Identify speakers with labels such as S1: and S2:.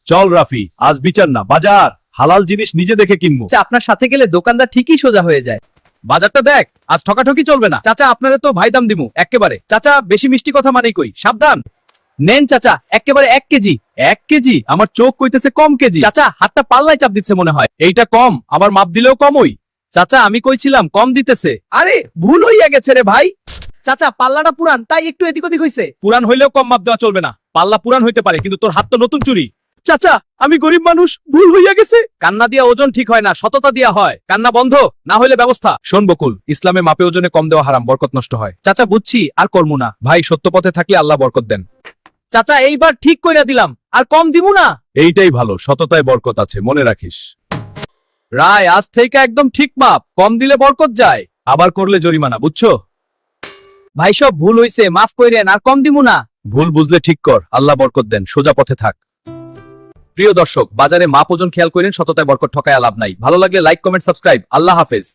S1: চল রাফি, আজ বিচার না বাজার, হালাল জিনিস নিজে দেখে কিনবো।
S2: চাচা আপনার সাথে গেলে দোকানদার ঠিকই সোজা হয়ে যায়।
S1: বাজারটা দেখ, আজ ঠকাঠকি চলবে না। চাচা আপনারে তো ভাই দাম দিমু একেবারে। চাচা বেশি মিষ্টি কথা মানেই কই, সাবধান। নেন চাচা, একেবারে 1 কেজি। 1 কেজি? আমার চোখ কইতেছে কম কেজি। চাচা হাতটা পাল্লায় চাপ দিচ্ছে মনে হয়। এইটা কম, আবার মাপ দিলেও কমই। চাচা আমি কইছিলাম কম দিতেছে। আরে ভুল হইয়া গেছে রে ভাই।
S2: চাচা পাল্লাটা পুরান, তাই একটু এদিক ওদিক হইছে।
S1: পুরান হইলেও কম মাপ দেওয়া চলবে না। পাল্লা পুরান হইতে পারে, কিন্তু তোর হাত তো নতুন চুরি। চাচা আমি গরিব মানুষ, ভুল হইয়া গেছে। কান্না দিয়া ওজন ঠিক হয় না, সততা দিয়া হয়। কান্না বন্ধ না হইলে ব্যবস্থা। শোন বকুল, ইসলামে মাপে ওজনে কম দেওয়া হারাম, বরকত নষ্ট হয়। চাচা বুঝছি, আর করমু না। ভাই সত্য পথে থাকলে আল্লাহ বরকত দেন।
S2: চাচা এইবার ঠিক কইরা দিলাম, আর কম দিমু না।
S1: এইটাই ভালো, সততায় বরকত আছে, মনে রাখিস। রায় আজ থেকে একদম ঠিক মাপ, কম দিলে বরকত যায়, আবার করলে জরিমানা, বুঝছো?
S2: ভাই সব ভুল হইছে, মাফ কইরেন, আর কম দিমু না।
S1: ভুল বুঝলে ঠিক কর, আল্লাহ বরকত দেন, সোজা পথে থাক। প্রিয় দর্শক, বাজারে মাপ ওজন খেয়াল করেন, সততায় বরকত, ঠকায় লাভ নাই। ভালো লাগলে লাইক, কমেন্ট, সাবস্ক্রাইব। আল্লাহ হাফেজ।